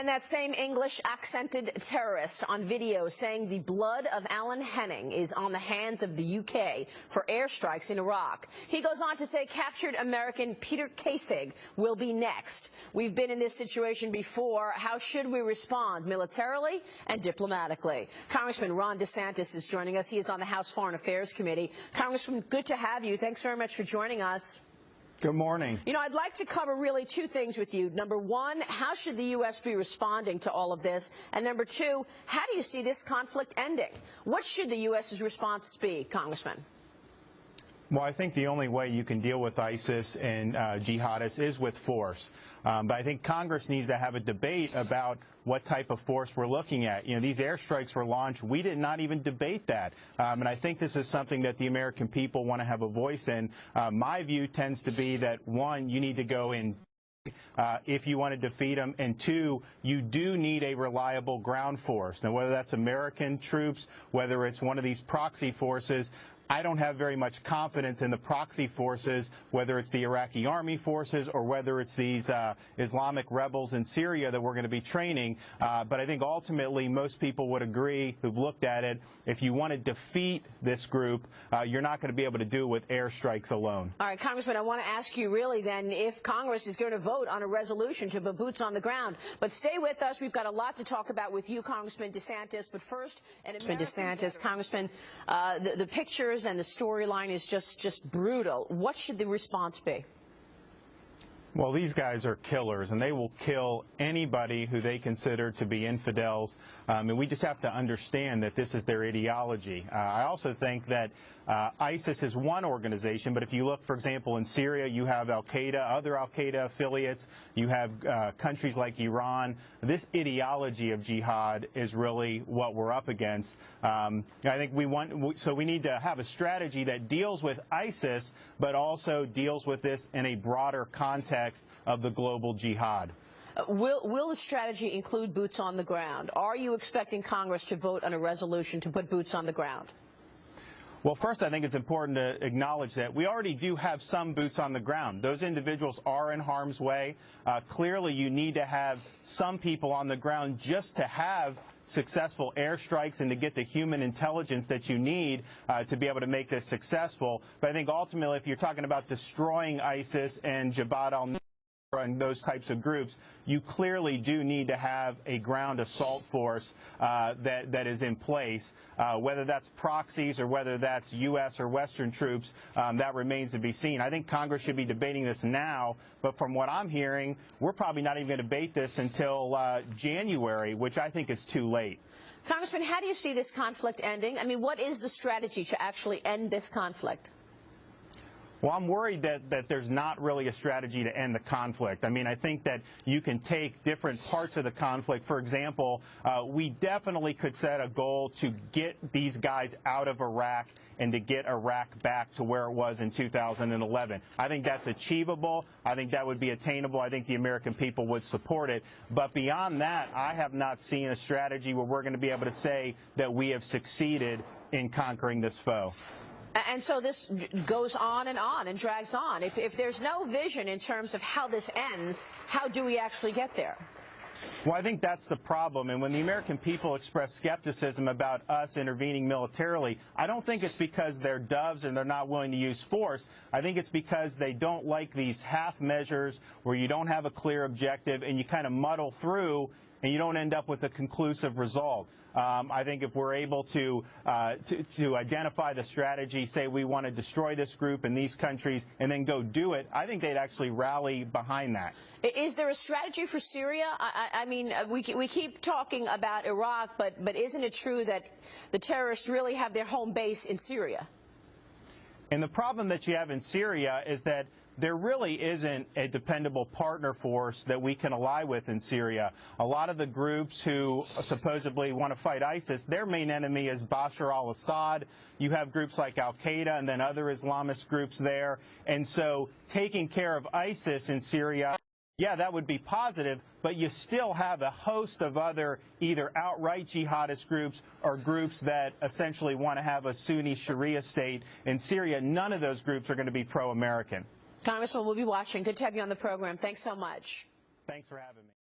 And that same English-accented terrorist on video saying the blood of Alan Henning is on the hands of the UK for airstrikes in Iraq. He goes on to say captured American Peter Kasich will be next. We've been in this situation before. How should we respond militarily and diplomatically? Congressman Ron DeSantis is joining us. He is on the House Foreign Affairs Committee. Congressman, good to have you. Thanks very much for joining us. Good morning. You know, I'd like to cover really two things with you. Number one, how should the U.S. be responding to all of this? And number two, how do you see this conflict ending? What should the U.S.'s response be, Congressman? Well, I think the only way you can deal with ISIS and jihadists is with force. But I think Congress needs to have a debate about what type of force we're looking at. You know, these airstrikes were launched. We did not even debate that. And I think this is something that the American people want to have a voice in. My view tends to be that, one, you need to go in if you want to defeat them, and two, you do need a reliable ground force. Now, whether that's American troops, whether it's one of these proxy forces, I don't have very much confidence in the proxy forces, whether it's the Iraqi army forces or whether it's these Islamic rebels in Syria that we're going to be training. But I think ultimately most people would agree who've looked at it, if you want to defeat this group, you're not going to be able to do it with airstrikes alone. All right, Congressman, I want to ask you really then if Congress is going to vote on a resolution to put boots on the ground. But stay with us. We've got a lot to talk about with you, Congressman DeSantis. But first, Congressman, the pictures and the storyline is just brutal. What should the response be? Well, these guys are killers, and they will kill anybody who they consider to be infidels. And we just have to understand that this is their ideology. I also think that ISIS is one organization, but if you look, for example, in Syria, you have Al-Qaeda, other Al-Qaeda affiliates. You have countries like Iran. This ideology of jihad is really what we're up against. I think we need to have a strategy that deals with ISIS, but also deals with this in a broader context of the global jihad. Will the strategy include boots on the ground? Are you expecting Congress to vote on a resolution to put boots on the ground? Well, first, I think it's important to acknowledge that we already do have some boots on the ground. Those individuals are in harm's way. Clearly, you need to have some people on the ground just to have successful airstrikes and to get the human intelligence that you need to be able to make this successful. But I think ultimately, if you're talking about destroying ISIS and Jabhat al-Nusra and those types of groups, you clearly do need to have a ground assault force that is in place. Whether that's proxies or whether that's U.S. or Western troops, that remains to be seen. I think Congress should be debating this now, but from what I'm hearing, we're probably not even going to debate this until January, which I think is too late. Congressman, how do you see this conflict ending? I mean, what is the strategy to actually end this conflict? Well, I'm worried that there's not really a strategy to end the conflict. I mean, I think that you can take different parts of the conflict. For example, we definitely could set a goal to get these guys out of Iraq and to get Iraq back to where it was in 2011. I think that's achievable. I think that would be attainable. I think the American people would support it. But beyond that, I have not seen a strategy where we're going to be able to say that we have succeeded in conquering this foe. And so this goes on and drags on. If there's no vision in terms of how this ends, how do we actually get there? Well, I think that's the problem. And when the American people express skepticism about us intervening militarily, I don't think it's because they're doves and they're not willing to use force. I think it's because they don't like these half measures where you don't have a clear objective and you kind of muddle through and you don't end up with a conclusive result. I think if we're able to identify the strategy, say we want to destroy this group in these countries, and then go do it, I think they'd actually rally behind that. Is there a strategy for Syria? I mean, we keep talking about Iraq, but isn't it true that the terrorists really have their home base in Syria? And the problem that you have in Syria is that there really isn't a dependable partner force that we can ally with in Syria. A lot of the groups who supposedly want to fight ISIS, their main enemy is Bashar al-Assad. You have groups like Al-Qaeda and then other Islamist groups there. And so taking care of ISIS in Syria, yeah, that would be positive, but you still have a host of other either outright jihadist groups or groups that essentially want to have a Sunni Sharia state in Syria. None of those groups are going to be pro-American. Congressman, we'll be watching. Good to have you on the program. Thanks so much. Thanks for having me.